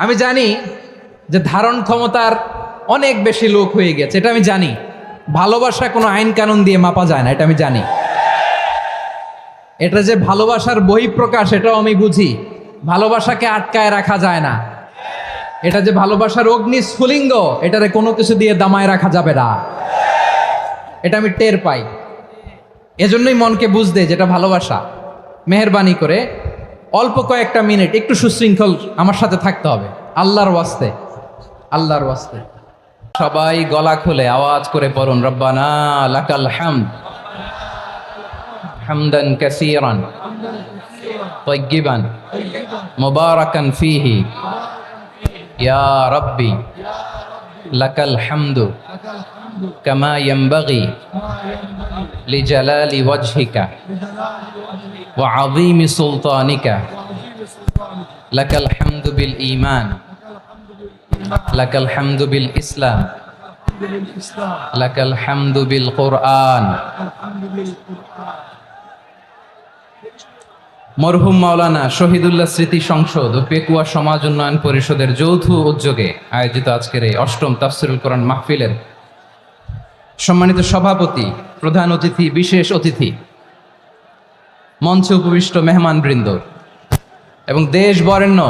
আমি জানি যে ধারণ ক্ষমতার অনেক বেশি লোক হয়ে গেছে, এটা আমি জানি। ভালোবাসা কোনো আইন কানুন দিয়ে মাপা যায় না, এটা আমি জানি। এটা যে ভালোবাসার বহিঃপ্রকাশ, এটাও আমি বুঝি। ভালোবাসাকে আটকায় রাখা যায় না। এটা যে ভালোবাসার অগ্নি স্ফুলিঙ্গ, এটারে কোনো কিছু দিয়ে দামায় রাখা যাবে না, এটা আমি টের পাই। এজন্যই মনকে বুঝতে যেটা ভালোবাসা। মেহেরবানি করে অল্প কয়েকটা মিনিট একটু সুশৃঙ্খল আমার সাথে থাকতে হবে, আল্লাহর ওয়াস্তে, আল্লাহর ওয়াস্তে। সবাই গলা খুলে আওয়াজ করে পড়ুন, রব্বানা লাকাল হামদ হামদান কাসীরান তাইয়্যিবান মুবারাকান ফীহি ইয়া রাব্বি লাকাল হামদু কামা ইয়ানবাগি লিজালালি ওয়াজহিকা ওয়া আযীমি সুলতানিকা লাকাল হামদু বিল ঈমান লাকাল হামদু বিল ইসলাম লাকাল হামদু বিল কুরআন। মরহুম মাওলানা শহীদুল্লাহ স্মৃতি সংসদ ও পেকুয়া সমাজ উন্নয়ন পরিষদের যৌথ উদ্যোগে আয়োজিত আজকের এই অষ্টম তাফসিরুল কোরআন মাহফিলের সম্মানিত সভাপতি, প্রধান অতিথি, বিশেষ অতিথি, মঞ্চে উপবিষ্ট মেহমানবৃন্দ এবং দেশ বরেণ্য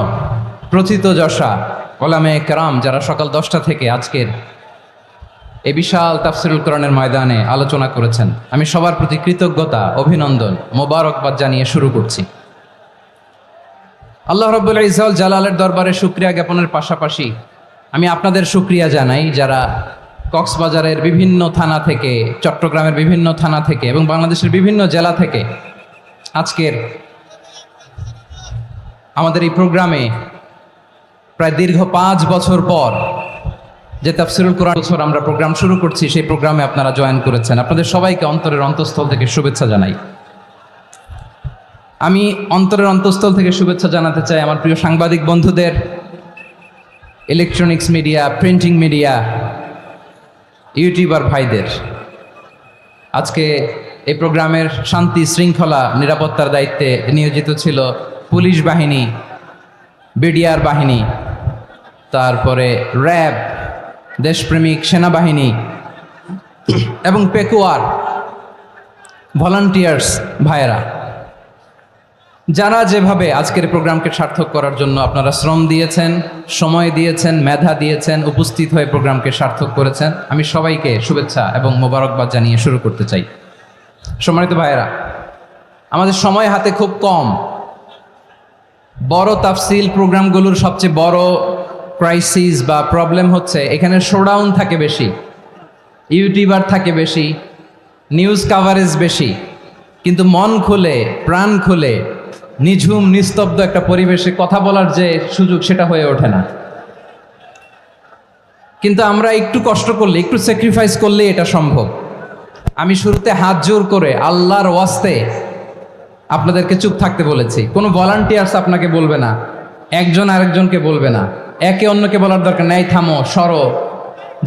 প্রথিতযশা ওলামে কেরাম যারা সকাল 10টা থেকে আজকের এই বিশাল তাফসিরুল কোরআনের ময়দানে আলোচনা করেছেন, আমি সবার প্রতি কৃতজ্ঞতা, অভিনন্দন, মোবারকবাদ জানিয়ে শুরু করছি। আল্লাহ রাব্বুল ইজ্জত জালালের দরবারে শুকরিয়া জ্ঞাপনের পাশাপাশি আমি আপনাদের শুকরিয়া জানাই যারা কক্সবাজারের বিভিন্ন থানা থেকে, চট্টগ্রামের বিভিন্ন থানা থেকে এবং বাংলাদেশের বিভিন্ন জেলা থেকে আজকের আমাদের এই প্রোগ্রামে প্রায় দীর্ঘ 5 বছর পর যে তাফসিরুল কোরআন বছর আমরা প্রোগ্রাম শুরু করছি, সেই প্রোগ্রামে আপনারা জয়েন করেছেন। আপনাদের সবাইকে অন্তরের অন্তঃস্থল থেকে শুভেচ্ছা জানাই। আমি অন্তরের অন্তঃস্থল থেকে শুভেচ্ছা জানাতে চাই আমার প্রিয় সাংবাদিক বন্ধুদের, electronics media, printing media, YouTuber ভাইদের। আজকে এই প্রোগ্রামের শান্তি শৃঙ্খলা নিরাপত্তার দায়িত্বে নিয়োজিত ছিল পুলিশ বাহিনী, বিডিআর বাহিনী, তারপরে র্যাব, দেশপ্রেমিক সেনাবাহিনী এবং পেকুয়ার ভলান্টিয়ার্স ভাইয়েরা, যারা যেভাবে আজকের প্রোগ্রামকে সার্থক করার জন্য আপনারা শ্রম দিয়েছেন, সময় দিয়েছেন, মেধা দিয়েছেন, উপস্থিত হয়ে প্রোগ্রামকে সার্থক করেছেন, আমি সবাইকে শুভেচ্ছা এবং মোবারকবাদ জানিয়ে শুরু করতে চাই। সম্মানিত ভাইয়েরা, আমাদের সময় হাতে খুব কম। বড় তাফসিল প্রোগ্রামগুলোর সবচেয়ে বড় ক্রাইসিস বা প্রবলেম হচ্ছে এখানে শোডাউন থাকে বেশি, ইউটিউবার থাকে বেশি, নিউজ কাভারেজ বেশি, কিন্তু মন খুলে, প্রাণ খুলে, নিঝুম নিস্তব্ধ একটা পরিবেশে কথা বলার যে সুযোগ, সেটা হয়ে ওঠে না। কিন্তু আমরা একটু কষ্ট করলে, একটু স্যাক্রিফাইস করলে এটা সম্ভব। আমি শুরুতে হাত জোর করে আল্লাহর ওয়াস্তে আপনাদেরকে চুপ থাকতে বলেছি। কোনো ভলান্টিয়ার্স আপনাকে বলবে না, একজন আরেকজনকে বলবে না, একে অন্যকে বলার দরকার নাই, থামো, সরো,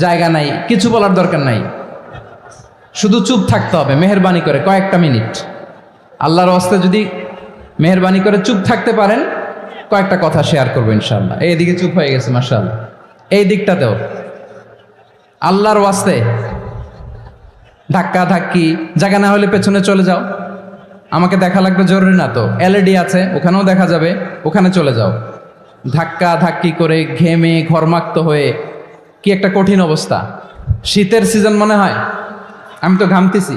জায়গা নাই, কিছু বলার দরকার নাই। শুধু চুপ থাকতে হবে মেহেরবানি করে কয়েকটা মিনিট। আল্লাহর ওয়াস্তে যদি মেহেরবানি করে চুপ থাকতে পারেন, কয়েকটা কথা শেয়ার করবো ইনশাআল্লাহ। এইদিকে চুপ হয়ে গেছে মাশাআল্লাহ, এই দিকটাতেও। আল্লাহর ওয়াস্তে ধাক্কা ধাক্কি জায়গা না হলে পেছনে চলে যাও। আমাকে দেখা লাগবে জরুরি না তো, এলইডি আছে, ওখানেও দেখা যাবে, ওখানে চলে যাও। ধাক্কা ধাক্কি করে ঘেমে ঘরমাক্ত হয়ে কি একটা কঠিন অবস্থা। শীতের সিজন মনে হয়, আমি তো ঘামতেছি।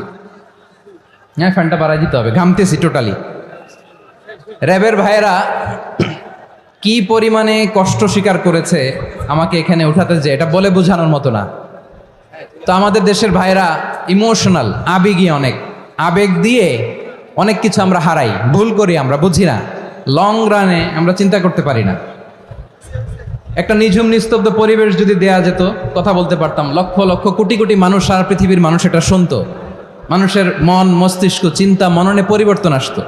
হ্যাঁ, ফ্যানটা বাড়াই দিতে হবে, ঘামতেছি টোটালি। র্যাবের ভাইয়েরা কি পরিমাণে কষ্ট স্বীকার করেছে আমাকে এখানে উঠাতে, যে এটা বলে বোঝানোর মতো না। তো আমাদের দেশের ভাইয়েরা ইমোশনাল, আবেগী অনেক, আবেগ দিয়ে অনেক কিছু আমরা হারাই, ভুল করি, আমরা বুঝি না, লং রানে আমরা চিন্তা করতে পারি না। একটা নিঝুম নিস্তব্ধ পরিবেশ যদি দেয়া যেত, কথা বলতে পারতাম, লক্ষ লক্ষ কোটি কোটি মানুষ, সারা পৃথিবীর মানুষ এটা শুনতো, মানুষের মন, মস্তিষ্ক, চিন্তা, মননে পরিবর্তন আসতো।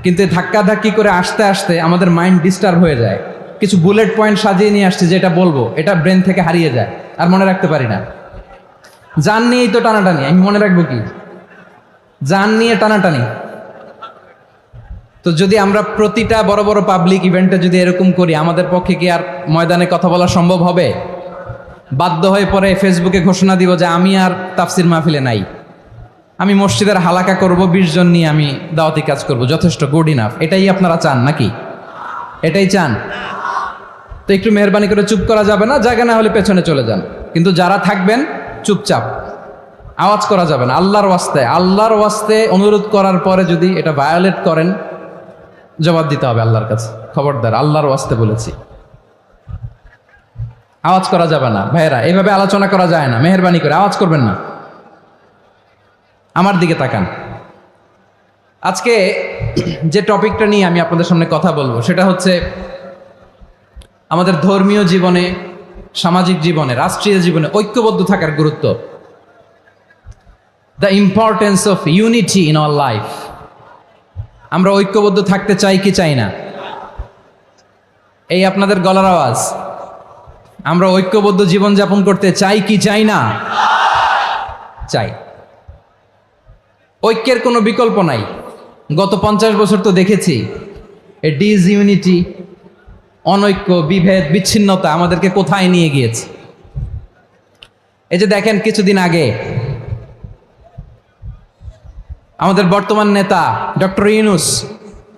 কিন্তু ধাক্কা ধাক্কি করে আসতে আসতে আমাদের মাইন্ড ডিস্টার্ব হয়ে যায়। কিছু বুলেট পয়েন্ট সাজিয়ে নিয়ে আসছে, যেটা বলবো এটা ব্রেন থেকে হারিয়ে যায়, আর মনে রাখতে পারি না। জান নিয়েই তো টানাটানি, আমি মনে রাখবো কি? জান নিয়ে টানাটানি। তো যদি আমরা প্রতিটা বড় বড় পাবলিক ইভেন্টে যদি এরকম করি, আমাদের পক্ষে কি আর ময়দানে কথা বলা সম্ভব হবে? বাধ্য হয়ে পরে ফেসবুকে ঘোষণা দিব যে আমি আর তাফসির মাহফিলে নাই, আমি মসজিদের হালাকা করব, 20 জন নিয়ে আমি দাওয়াতি কাজ করব, যথেষ্ট, গুড ইনাফ। এটাই আপনারা চান নাকি? এটাই চান? তো একটু মেহরবানি করে চুপ করা যাবে না? জায়গা না হলে পেছনে চলে যান, কিন্তু যারা থাকবেন চুপচাপ, আওয়াজ করা যাবে না। আল্লাহর ওয়াস্তে অনুরোধ করার পরে যদি এটা ভায়োলেট করেন, জবাব দিতে হবে আল্লাহর কাছে। খবরদার, আল্লাহর ওয়াস্তে বলেছি, আওয়াজ করা যাবে না। ভাইয়েরা, এইভাবে আলোচনা করা যায় না, মেহরবানি করে আওয়াজ করবেন না। আমার দিকে তাকান। আজকে যে টপিকটা নিয়ে আমি আপনাদের সামনে কথা বলবো সেটা হচ্ছে আমাদের ধর্মীয় জীবনে, সামাজিক জীবনে, রাষ্ট্রীয় জীবনে ঐক্যবদ্ধ থাকার গুরুত্ব। The importance of unity in our life. আমরা ঐক্যবদ্ধ থাকতে চাই কি চাই না? এই আপনাদের গলার আওয়াজ। আমরা ঐক্যবদ্ধ জীবনযাপন করতে চাই কি চাই না? চাই। ঐক্যের কোনো বিকল্প নাই। গত 50 বছর তো দেখেছি এ ডিসইউনিটি, অনৈক্য, বিভেদ, বিচ্ছিন্নতা আমাদেরকে কোথায় নিয়ে গিয়েছে। এই যে দেখেন, কিছুদিন আগে আমাদের বর্তমান নেতা ডক্টর ইউনূস,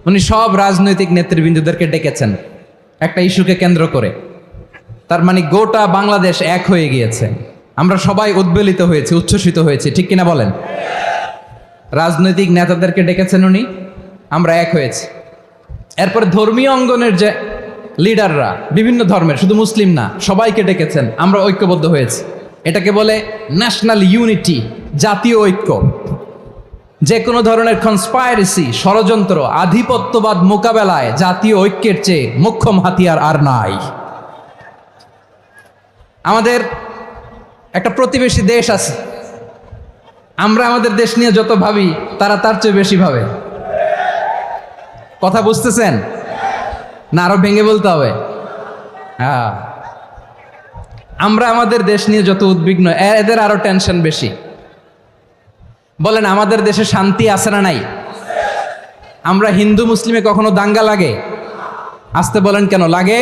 উনি সব রাজনৈতিক নেতৃবৃন্দদেরকে ডেকেছেন একটা ইস্যুকে কেন্দ্র করে। তার মানে গোটা বাংলাদেশ এক হয়ে গিয়েছে। আমরা সবাই উদ্বেলিত হয়েছি, উচ্ছ্বসিত হয়েছি, ঠিক কিনা বলেন? রাজনৈতিক নেতাদেরকে ডেকেছেন উনি, আমরা এক হয়েছি। এরপরে ধর্মীয় অঙ্গনের যে লিডাররা, বিভিন্ন ধর্মের, শুধু মুসলিম না, সবাইকে ডেকেছেন, আমরা ঐক্যবদ্ধ হয়েছি। এটাকে বলে ন্যাশনাল ইউনিটি, জাতীয় ঐক্য। যে কোনো ধরনের কনস্পাইরেসি, ষড়যন্ত্র, আধিপত্যবাদ মোকাবেলায় জাতীয় ঐক্যের চেয়ে মোক্ষম হাতিয়ার আর নাই। আমাদের একটা প্রতিবেশী দেশ আছে, আমরা আমাদের দেশ নিয়ে যত ভাবি তারা তার চেয়ে বেশি ভাবে। কথা বুঝতেছেন না? আরো ভেঙে বলতে হবে। হ্যাঁ, আমরা আমাদের দেশ নিয়ে যত উদ্বিগ্ন, এদের আরো টেনশন বেশি। বলেন, আমাদের দেশে শান্তি আছে না নাই? আমরা হিন্দু মুসলিমে কখনো দাঙ্গা লাগে? আসতে বলেন, কেন লাগে?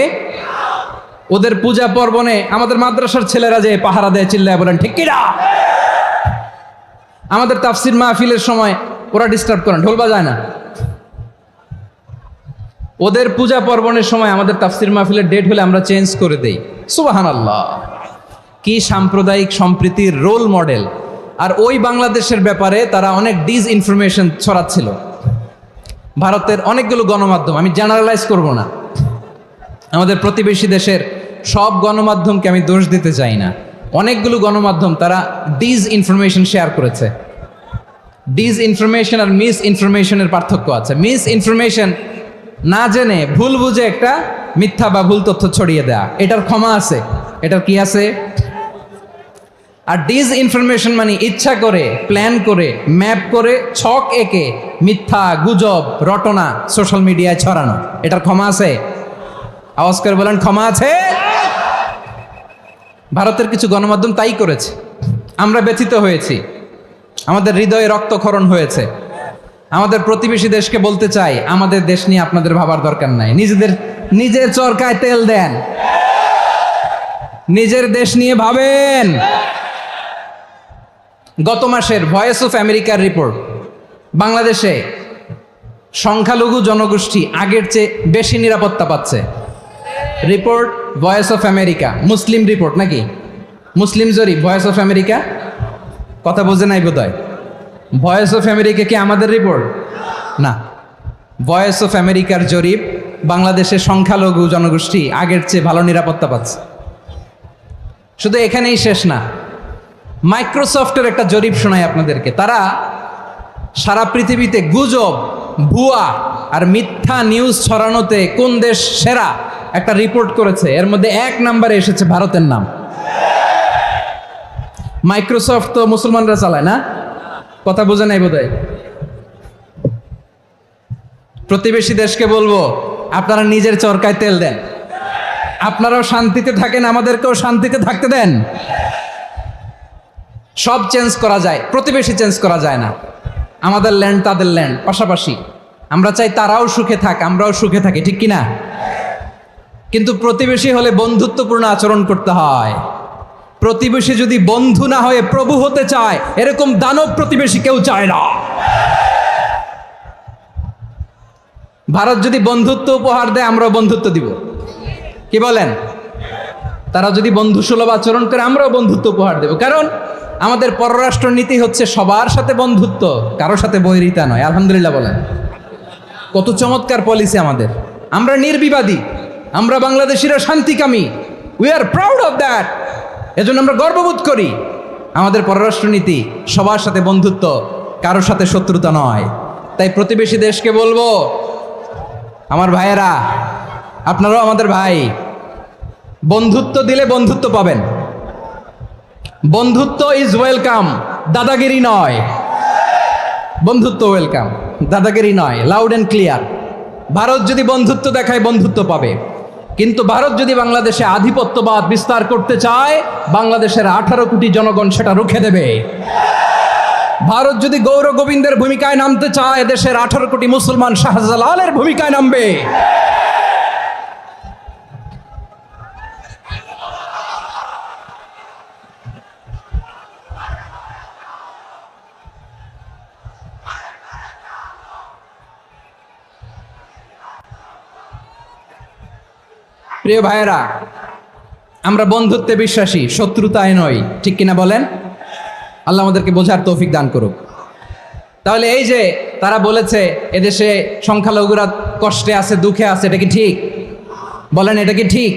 ওদের পূজা পার্বণে আমাদের মাদ্রাসার ছেলেরা যে পাহারা দেয়, চিল্লায় বলেন ঠিক কিনা? আমাদের তাফসির মাহফিলের সময় ওরা ডিস্টার্ব করেন, ঢোল বাজায় না। ওদের পূজা পার্বণের সময় আমাদের তাফসির মাহফিলের ডেট হলে আমরা চেঞ্জ করে দেই। সুবহানাল্লাহ, কি সাম্প্রদায়িক সম্প্রীতির রোল মডেল। আর ওই বাংলাদেশের ব্যাপারে তারা অনেক ডিসইনফরমেশন ছড়াচ্ছিল। ভারতের অনেকগুলো গণমাধ্যম, আমি জেনারেলাইজ করব না, আমাদের প্রতিবেশী দেশের সব গণমাধ্যমকে আমি দোষ দিতে চাই না, অনেকগুলো গণমাধ্যম তারা ডিসইনফরমেশন শেয়ার করেছে। ডিসইনফরমেশন আর মিস ইনফরমেশনের পার্থক্য আছে। মিস ইনফরমেশন না জেনে ভুল বুঝে একটা মিথ্যা বা ভুল তথ্য ছড়িয়ে দেয়া, এটার ক্ষমা আছে, এটার কি আছে? আর ডিসইনফরমেশন মানে ইচ্ছা করে, প্ল্যান করে, ম্যাপ করে, ছক এঁকে মিথ্যা, গুজব, রটনা সোশ্যাল মিডিয়ায় ছড়ানো, এটার ক্ষমা আছে? আওয়াজ করে বলেন, ক্ষমা আছে? ভারতের কিছু গণমাধ্যম তাই করেছে। আমরা ব্যথিত হয়েছি, আমাদের হৃদয়ে রক্তক্ষরণ হয়েছে। আমাদের প্রতিবেশী দেশকে বলতে চাই, আমাদের দেশ নিয়ে আপনাদের ভাবার দরকার নাই। নিজের চরকায় তেল দেন, নিজের দেশ নিয়ে ভাবেন। গত মাসের ভয়েস অফ আমেরিকার রিপোর্ট, বাংলাদেশে সংখ্যালঘু জনগোষ্ঠী আগের চেয়ে বেশি নিরাপত্তা পাচ্ছে। Report voice of America, Muslim report নাকি? মুসলিম জরিপ, ভয়েস অফ আমেরিকা। কথা বোঝে নাই বোধহয়। ভয়েস অফ আমেরিকা কি আমাদের রিপোর্ট? না, ভয়েস অফ আমেরিকার জরিপ, বাংলাদেশের সংখ্যালঘু জনগোষ্ঠী আগের চেয়ে ভালো নিরাপত্তা পাচ্ছে। শুধু এখানেই শেষ না, মাইক্রোসফটের একটা জরিপ শোনাই আপনাদেরকে। তারা সারা পৃথিবীতে গুজব, ভুয়া আর মিথ্যা নিউজ ছড়ানোতে কোন দেশ সেরা একটা রিপোর্ট করেছে। এর মধ্যে 1 নম্বরে এসেছে ভারতের নাম। মাইক্রোসফট তো মুসলমানরা চালায় না? কথা বোঝে নাই বোধহয়। প্রতিবেশী দেশকে বলবো, আপনারা নিজের চরকায় তেল দেন, আপনারাও শান্তিতে থাকেন, আমাদেরকেও শান্তিতে থাকতে দেন। সব চেঞ্জ করা যায়, প্রতিবেশী চেঞ্জ করা যায় না। আমাদের ল্যান্ড তাদের ল্যান্ড, পাশাপাশি। আমরা চাই তারাও সুখে থাক, আমরাও সুখে থাকি, ঠিক কিনা? কিন্তু প্রতিবেশী হলে বন্ধুত্বপূর্ণ আচরণ করতে হয়। প্রতিবেশী যদি বন্ধু না হয়ে প্রভু হতে চায়, এরকম দানব প্রতিবেশী কেউ চায় না। ভারত যদি বন্ধুত্ব উপহার দেয়, আমরাও বন্ধুত্ব দিব, কি বলেন? তারা যদি বন্ধুসুলভ আচরণ করে, আমরাও বন্ধুত্ব উপহার দেব। কারণ আমাদের পররাষ্ট্র নীতি হচ্ছে সবার সাথে বন্ধুত্ব, কারোর সাথে বৈরিতা নয়। আলহামদুলিল্লাহ বলেন, কত চমৎকার পলিসি আমাদের। আমরা নির্বিবাদী, আমরা বাংলাদেশিরা শান্তিকামী, we are proud of that. এজন্য আমরা গর্ববোধ করি। আমাদের পররাষ্ট্র নীতি সবার সাথে বন্ধুত্ব, কারোর সাথে শত্রুতা নয়। তাই প্রতিবেশী দেশকে বলবো, আমার ভাইয়েরা, আপনারাও আমাদের ভাই, বন্ধুত্ব দিলে বন্ধুত্ব পাবেন। বন্ধুত্ব ইজ ওয়েলকাম, দাদাগিরি নয়। বন্ধুত্ব ওয়েলকাম, দাদাগিরি নয়, লাউড অ্যান্ড ক্লিয়ার। ভারত যদি বন্ধুত্ব দেখায়, বন্ধুত্ব পাবে। কিন্তু ভারত যদি বাংলাদেশে আধিপত্যবাদ বিস্তার করতে চায়, বাংলাদেশের 18 কোটি জনগণ সেটা রুখে দেবে। ভারত যদি গৌর গোবিন্দের ভূমিকায় নামতে চায়, দেশের 18 কোটি মুসলমান শাহজালালের ভূমিকায় নামবে। প্রিয় ভাইয়েরা, আমরা বন্ধুত্বে বিশ্বাসী, শত্রুতায় নই, ঠিক কিনা বলেন? আল্লাহ আমাদেরকে বোঝার তৌফিক দান করুক। তাহলে এই যে তারা বলেছে এদেশে সংখ্যালঘুরা কষ্টে আছে, দুঃখে আছে, এটা কি ঠিক? বলেন, এটা কি ঠিক?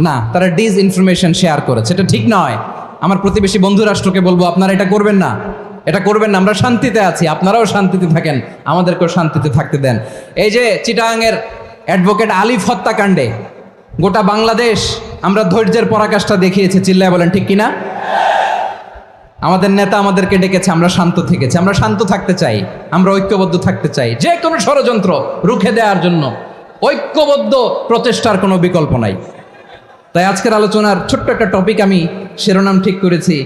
না, তারা ডিস ইনফরমেশন শেয়ার করেছে, এটা ঠিক নয়। আমার প্রতিবেশী বন্ধু রাষ্ট্রকে বলবো, আপনারা এটা করবেন না, এটা করবেন না। আমরা শান্তিতে আছি, আপনারাও শান্তিতে থাকেন, আমাদেরকেও শান্তিতে থাকতে দেন। এই যে চিটাগাংয়ের অ্যাডভোকেট আলিফ হত্যাকাণ্ডে গোটা বাংলাদেশ আমরা ধৈর্যের পরাকাষ্ঠা দেখিয়েছি, চিল্লায় বলেন ঠিক কিনা? আমাদের নেতা আমাদেরকে ডেকেছে, আমরা শান্ত থেকেছি। আমরা শান্ত থাকতে চাই, আমরা ঐক্যবদ্ধ থাকতে চাই। যে কোনো ষড়যন্ত্র রুখে দেওয়ার জন্য ঐক্যবদ্ধ প্রচেষ্টার কোনো বিকল্প নাই। তাই আজকের আলোচনার ছোট্ট একটা টপিক আমি শিরোনাম ঠিক করেছি,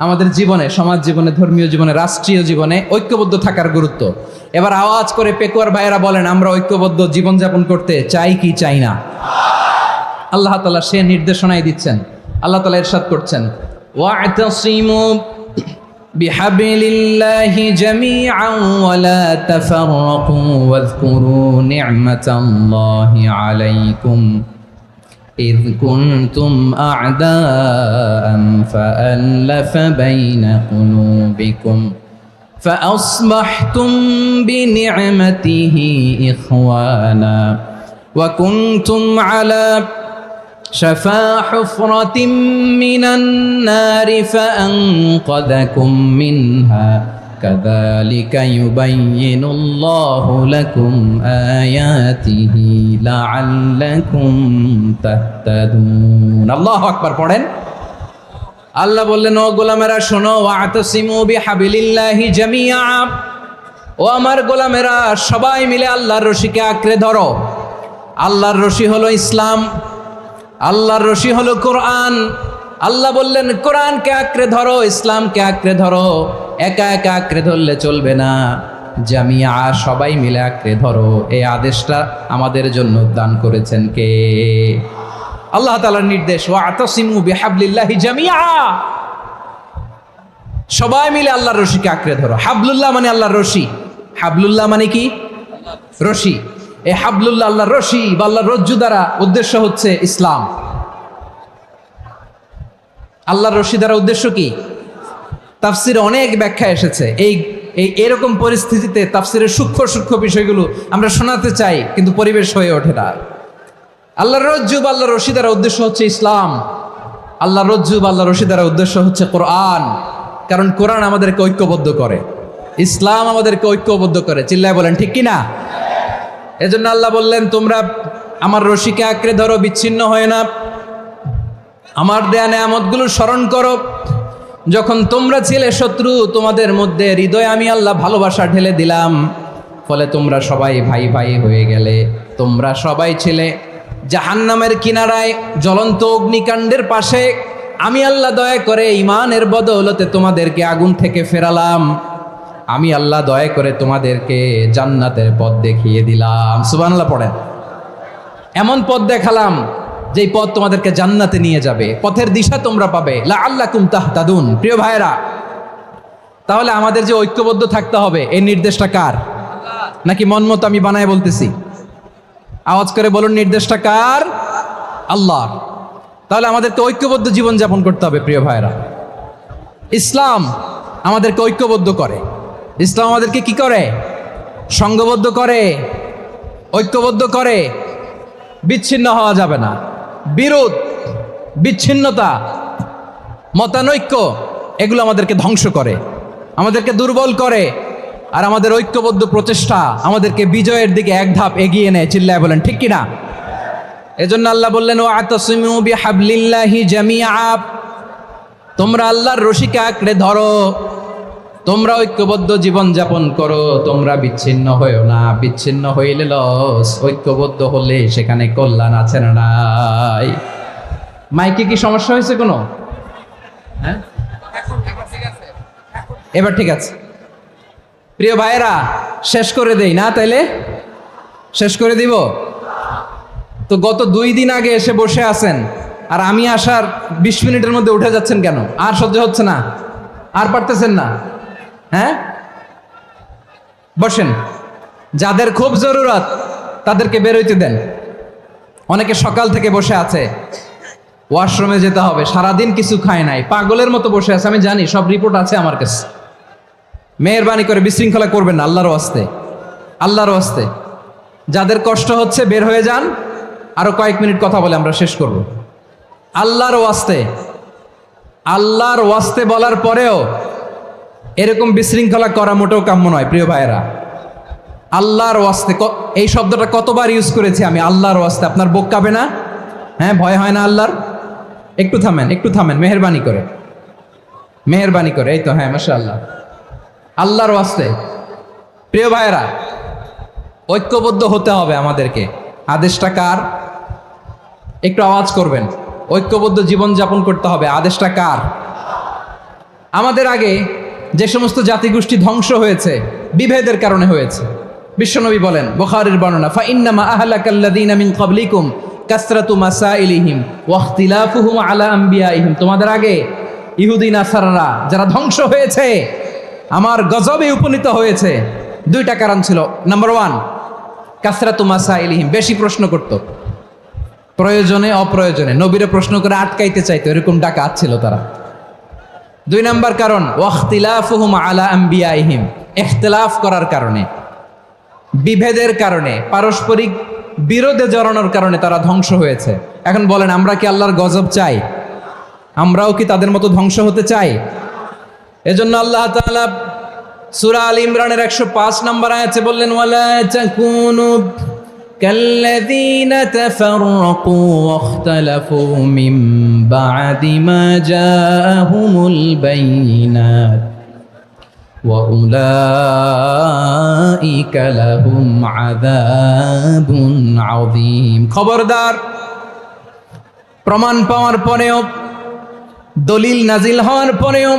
আমাদের জীবনে, সমাজ জীবনে, ধর্মীয় জীবনে, রাষ্ট্রীয় জীবনে ঐক্যবদ্ধ থাকার গুরুত্ব। এবার আওয়াজ করে পেকুয়ার ভাইয়েরা বলেন, আমরা ঐক্যবদ্ধ জীবনযাপন করতে চাই কি চাই না? আল্লাহ তাআলা সে নির্দেশনাই দিচ্ছেন। আল্লাহ তাআলা ইরশাদ করছেন, ওয়া'তাসিমু বিহাবলিল্লাহি জামিআন ওয়া লা তাফাররাকু ওয়াযকুরু নি'মাতাল্লাহি আলাইকুম إذ كنتم أعداء فألف بين قلوبكم فأصبحتم بنعمته إخوانا وكنتم على شفا حفرة من النار فأنقذكم منها كذلك يبين الله لكم آياته لعلكم تهتدون الله أكبر পড়েন। আল্লাহ বললেন, ও গোলামেরা শোনো, ওয়া'তাসিমু বিহাবলিল্লাহি জামিআ, ও আমার গোলামেরা সবাই মিলে আল্লাহর রশিকে আঁকড়ে ধরো। আল্লাহর রশি হলো ইসলাম, আল্লাহর রশি হলো কোরআন। আল্লাহ বললেন, কোরআনকে আঁকড়ে ধরো, ইসলামকে আঁকড়ে ধরো। একা একা আঁকড়ে ধরলে চলবে না, জামিয়া, সবাই মিলে আঁকড়ে ধরো। এই আদেশটা আমাদের জন্য দান করেছেন কে? আল্লাহ তাআলার নির্দেশ, ওয়া'তাসিমু বিহাবলিল্লাহি জামিআ, সবাই মিলে আল্লাহর রশিকে আঁকড়ে ধরো। হাবলুল্লাহ মানে আল্লাহর রশি। হাবলুল্লাহ মানে কি? রশি। এই হাবলুল্লাহ আল্লাহর রশি বা আল্লাহর রজ্জু দ্বারা উদ্দেশ্য হচ্ছে ইসলাম। আল্লাহর রশি দ্বারা উদ্দেশ্য কি? তাফসিরে অনেক ব্যাখ্যা এসেছে। এরকম পরিস্থিতিতে তাফসিরের সূক্ষ্ম সূক্ষ্ম বিষয়গুলো আমরা শোনাতে চাই, কিন্তু পরিবেশ হয়ে ওঠে না। আল্লাহর রজ্জু বা আল্লাহর রশি দ্বারা উদ্দেশ্য হচ্ছে ইসলাম। আল্লাহর রজ্জু বা আল্লাহর রশি দ্বারা উদ্দেশ্য হচ্ছে কোরআন, কারণ কোরআন আমাদেরকে ঐক্যবদ্ধ করে, ইসলাম আমাদেরকে ঐক্যবদ্ধ করে। চিল্লায় বলেন ঠিক কিনা? এজন্য আল্লাহ বললেন, তোমরা আমার রশিকে আঁকড়ে ধরো, বিচ্ছিন্ন হয় না। আমার দেয়া নেয়ামতগুলো স্মরণ করো। যখন তোমরা ছিলে শত্রু, তোমাদের মধ্যে হৃদয়ে আমি আল্লাহ ভালোবাসা ঢেলে দিলাম, ফলে তোমরা সবাই ভাই ভাই হয়ে গেলে। তোমরা সবাই ছিলে জাহান্নামের কিনারায়, জ্বলন্ত অগ্নিকাণ্ডের পাশে। আমি আল্লাহ দয়া করে ইমানের বদৌলতে তোমাদেরকে আগুন থেকে ফেরালাম। আমি আল্লাহ দয়া করে তোমাদেরকে জান্নাতের পথ দেখিয়ে দিলাম। সুবহানাল্লাহ পড়েন। এমন পথ দেখালাম যেই পথ তোমাদেরকে জান্নাতে নিয়ে যাবে, পথের দিশা তোমরা পাবে। লাআল্লাকুম তাহতাদুন। প্রিয় ভাইরা, তাহলে আমাদের যে ঐক্যবদ্ধ থাকতে হবে, এই নির্দেশটা কার? নাকি মন মতো আমি বানায় বলতেছি? আওয়াজ করে বলুন, নির্দেশটা কার? আল্লাহ। তাহলে আমাদেরকে ঐক্যবদ্ধ জীবন যাপন করতে হবে। প্রিয় ভাইরা, ইসলাম আমাদেরকে ঐক্যবদ্ধ করে। ইসলাম আমাদেরকে কি করে? সংঘবদ্ধ করে, ঐক্যবদ্ধ করে। বিচ্ছিন্ন হওয়া যাবে না। বিরোধ, বিচ্ছিন্নতা, মতানৈক্য এগুলো আমাদেরকে ধ্বংস করে, আমাদেরকে দুর্বল করে। আর আমাদের ঐক্যবদ্ধ প্রচেষ্টা আমাদেরকে বিজয়ের দিকে এক ধাপ এগিয়ে নেয়। চিল্লায় বলেন ঠিক কিনা? এজন্য আল্লাহ বললেন, ওয়াতাসিমু বিহাবলিল্লাহি জামিআ। তোমরা আল্লাহর রশিকে আঁকড়ে ধরো, তোমরা ঐক্যবদ্ধ জীবন যাপন করো, তোমরা বিচ্ছিন্ন হয়েও না। বিচ্ছিন্ন হইলে লস, ঐক্যবদ্ধ হলে সেখানে কল্যাণ আছে না নাই? মাইকে কি সমস্যা হয়েছে কোনো? হ্যাঁ, এবার ঠিক আছে। প্রিয় ভাইয়েরা, শেষ করে দেই না? তাইলে শেষ করে দিব তো। গত 2 দিন আগে এসে বসে আছেন, আর আমি আসার 20 মিনিটের মধ্যে উঠে যাচ্ছেন কেন? আর সহ্য হচ্ছে না? আর পারতেছেন না? হ্যাঁ, বসেন। যাদের খুব জরুরত তাদেরকে বেরোইতে দেন। অনেকে সকাল থেকে বসে আছে, ওয়াশরুমে যেতে হবে, সারাদিন কিছু খায় নাই, পাগলের মতো বসে আছে। আমি জানি, সব রিপোর্ট আছে আমার কাছে। মেহেরবানি করে বিশৃঙ্খলা করবেন না, আল্লাহর ওয়াস্তে, আল্লাহর ওয়াস্তে। যাদের কষ্ট হচ্ছে বের হয়ে যান। আরো কয়েক মিনিট কথা বলে আমরা শেষ করব। আল্লাহর ওয়াস্তে, আল্লাহর ওয়াস্তে বলার পরেও এরকম বিশৃঙ্খলা করা মোটেও কাম্য নয়। প্রিয় ভাইয়েরা, আল্লাহর ওয়াস্তে, এই শব্দটা কতবার ইউজ করেছি আমি, আল্লাহর ওয়াস্তে। আপনার বুক কাঁপে না? হ্যাঁ, ভয় হয় না আল্লাহর? একটু থামেন, একটু থামেন, মেহেরবানি করে, মেহেরবানি করে। এই তো, হ্যাঁ, মাশাআল্লাহ। আল্লাহর ওয়াস্তে প্রিয় ভাইয়েরা, ঐক্যবদ্ধ হতে হবে আমাদেরকে। আদেশটা কার? একটু আওয়াজ করবেন। ঐক্যবদ্ধ জীবন যাপন করতে হবে। আদেশটা কার? আমাদের আগে যে সমস্ত জাতিগোষ্ঠী ধ্বংস হয়েছে, বিভেদের কারণে হয়েছে। বিশ্বনবী বলেন, বুখারীর বর্ণনা, ফাইন্নামা আহলাকাল্লাযীনা মিন ক্বাবলিকুম কাসরাতু মাসাইলিহিম ওয়া ইখতিলাফুহুম আলা আমবিয়াইহিম। তোমাদের আগে ইহুদি নাসারারা যারা ধ্বংস হয়েছে, আমার গজবে উপনীত হয়েছে, 2টা কারণ ছিল। নাম্বার 1, কাসরাতু মাসাইলিহিম, বেশি প্রশ্ন করত, প্রয়োজনে অপ্রয়োজনে নবীরে প্রশ্ন করে আটকাইতে চাইতো, এরকম ডাকাত ছিল তারা। 2 নাম্বার কারণ, ওয়াখতিলাফুহুম আলা আমবিয়াইহিম, ইখতিলাফ করার কারণে, বিভেদের কারণে, পারস্পরিক বিরোধে জড়ানোর কারণে তারা ধ্বংস হয়েছে। এখন বলেন, আমরা কি আল্লাহর গজব চাই? আমরাও কি তাদের মতো ধ্বংস হতে চাই? এজন্য আল্লাহ তাআলা সূরা আল ইমরানের 105 নম্বর আয়াতে বললেন, ওয়ালা তাকুনু কাল্লাযীনা তাফাররাকু ওয়াখতালাফু মিন বা'দি মা জাআহুমুল বাইয়িনাত ওয়া উলাইকা লাহুম আযাবুন আযীম। খবরদার, প্রমাণ পাওয়ার পরেও, দলিল নাজিল হওয়ার পরেও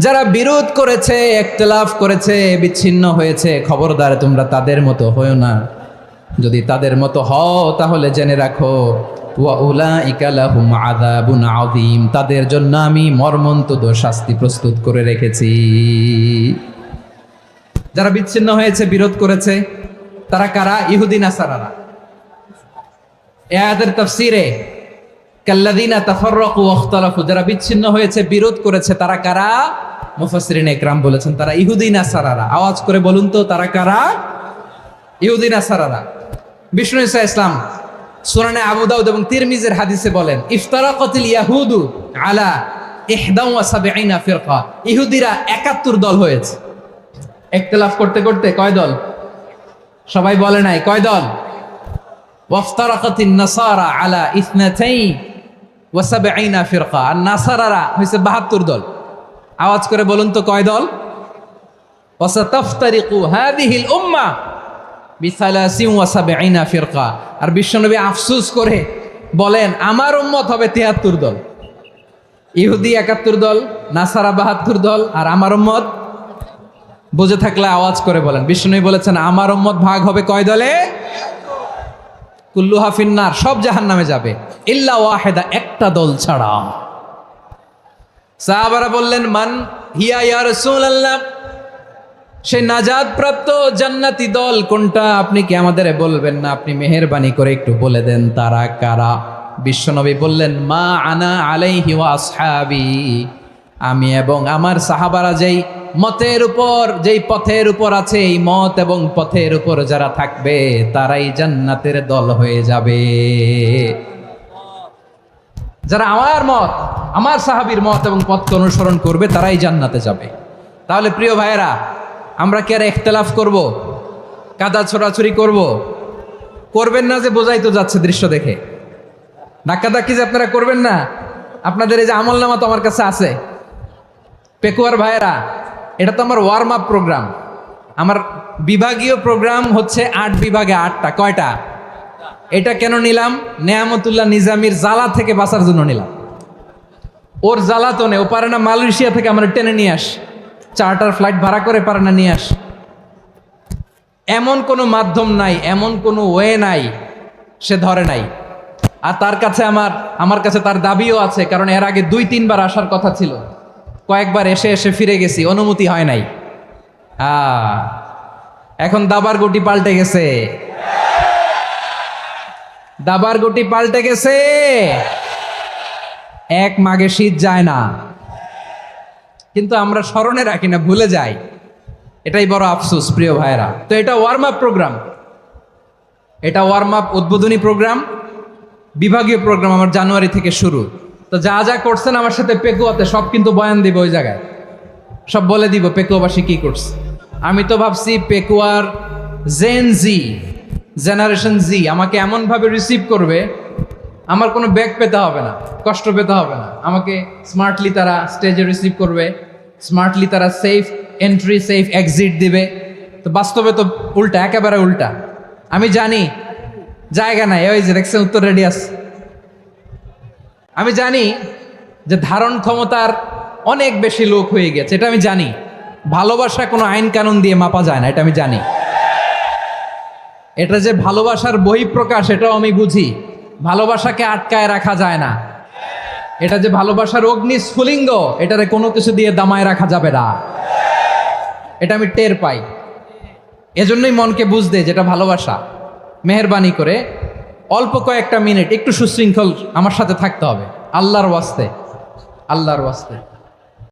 যারা বিরোধ করেছে, ইখতিলাফ করেছে, বিচ্ছিন্ন হয়েছে, খবরদার তোমরা তাদের মতো হয়ো না। যদি তাদের মতো হও তাহলে জেনে রাখো, ওয়া উলাইকা লাহুম আযাবুন আযীম, তাদের জন্য আমি মর্মন্তুদ শাস্তি প্রস্তুত করে রেখেছি। যারা বিচ্ছিন্ন হয়েছে, বিরোধ করেছে, তারা কারা? ইহুদি নাসারারা। এই আয়াতের তাফসীরে কাল্লাযীনা তাফাররাকু ওয়াখতালাফু, যারা বিচ্ছিন্ন হয়েছে, বিরোধ করেছে, তারা কারা? মুফাসসিরিন ইকরাম বলেছেন তারা ইহুদি নাসারারা। আওয়াজ করে বলুন তো, তারা কারা? ইহুদি নাসারারা। বিষ্ণু ঈসা ইসলাম সুনানে আবু দাউদ এবং তিরমিজির হাদিসে বলেন, ইফতারাকাতিল ইয়াহুদু আলা 71 ফিরকা। ইহুদিরা 71 দল হয়েছে। ইখতিলাফ করতে করতে কয় দল? সবাই বলে নাই, কয় দল? ওয়াফতারাকাতিন নাসারা আলা 72 ফিরকা। আর নাসারারা হয়েছে 72 দল। আওয়াজ করে বলুন তো, কয় দল? ওয়াসাতাফতারিকু হাযিহিল উম্মাহ বি73 ফিরকা। আর বিশ্বনবী আফসোস করে বলেন, আমার উম্মত হবে 73 দল। ইহুদি 71 দল, নাসারা 72 দল, আর আমার উম্মত বুঝে থাকলে আওয়াজ করে বলেন। বিষ্ণু বলেছেন আমার উম্মত ভাগ হবে কয় দলে? কুল্লুহা ফিন্নার, সব জাহান্নামে যাবে, ইল্লা ওয়াহিদা, একটা দল ছাড়া। সাহাবারা বললেন মান হিয়া ইয়া রাসূলুল্লাহ, সেই নাজাত প্রাপ্ত জান্নাতি দল কোনটা? আপনি কি আমাদের বলবেন না? আপনি মেহেরবানি করে একটু বলে দেন তারা কারা। বিশ্বনবী বললেন মা আনা আলাইহি ওয়া আসহাবি, আমি এবং আমার সাহাবারা যেই মতের উপর, যেই পথের উপর আছে, এই মত এবং পথের উপর যারা থাকবে তারাই জান্নাতের দল হয়ে যাবে। যারা আমার মত, আমার সাহাবীর মত এবং পথকে অনুসরণ করবে তারাই জান্নাতে যাবে। তাহলে প্রিয় ভাইয়েরা, আমরা কি আর ইখতিলাফ করব, কাদা ছোড়াছুরি করব? করবেন না যে বোঝাই তো যাচ্ছে দৃশ্য দেখে। ধাক্কাধাক্কি যে আপনারা করবেন না। আপনাদের এই যে আমলনামা তো আমার কাছে আছে। পেকুয়ার ভাইয়েরা, এটা তো আমার ওয়ার্ম আপ প্রোগ্রাম। আমার বিভাগীয় প্রোগ্রাম হচ্ছে 8 বিভাগে 8টা। কয়টা? এটা কেন নিলাম? নেয়ামতুল্লাহ নিজামীর জ্বালা থেকে বাঁচার জন্য নিলাম। ওর জ্বালাতনে ও পারে না মালয়েশিয়া থেকে আমরা টেনে নিয়ে আস, চার্টার ফ্লাইট ভাড়া করে পারে না নিয়ে আস। এমন কোনো মাধ্যম নাই, এমন কোনো ওয়ে নাই সে ধরে নাই। আর তার কাছে আমার কাছে তার দাবিও আছে, কারণ এর আগে 2-3 বার আসার কথা ছিল। কয়েকবার এসে এসে ফিরে গেছি, অনুমতি হয় নাই। এখন দাবার গুটি পাল্টে গেছে, দাবার গুটি পাল্টে গেছে। এক মাঘে শীত যায় না, কিন্তু আমরা স্মরণে রাখি না, ভুলে যাই। এটাই বড় আফসোস প্রিয় ভাইরা। তো এটা ওয়ার্ম আপ প্রোগ্রাম, এটা ওয়ার্ম আপ উদ্বোধনী প্রোগ্রাম, বিভাগীয় প্রোগ্রাম আমার জানুয়ারি থেকে শুরু। তো যা যা করছেন আমার সাথে পেকুয়াতে সব কিন্তু বয়ান দিব, ওই জায়গায় সব বলে দিব পেকুয়াবাসী কি করছে। আমি তো ভাবছি পেকুয়ার জেনারেশন জি আমাকে এমনভাবে রিসিভ করবে, আমার কোনো ব্যাক পেতে হবে না, কষ্ট পেতে হবে না। আমাকে স্মার্টলি তারা স্টেজে রিসিভ করবে, স্মার্টলি তারা সেফ এন্ট্রি সেফ এক্সিট দিবে। তো বাস্তবে তো উল্টা, একেবারে উল্টা। আমি জানি জায়গা নাই, ওই যে দেখছেন উত্তর রেডি আছে। আমি জানি যে ধারণ ক্ষমতার অনেক বেশি লোক হয়ে গেছে, এটা আমি জানি। ভালোবাসা কোনো আইন কানুন দিয়ে মাপা যায় না, এটা আমি জানি। এটা যে ভালোবাসার বহিঃপ্রকাশ, এটাও আমি বুঝি। ভালোবাসাকে আটকায় রাখা যায় না। এটা যে ভালোবাসার অগ্নি স্ফুলিঙ্গ, এটারে কোনো কিছু দিয়ে দামায় রাখা যাবে না, এটা আমি টের পাই। এজন্যই মনকে বুঝতে যেটা ভালোবাসা। মেহেরবানি করে অল্প কয়েকটা মিনিট একটু সুশৃঙ্খল আমার সাথে থাকতে হবে, আল্লাহর ওয়াস্তে, আল্লাহর ওয়াস্তে।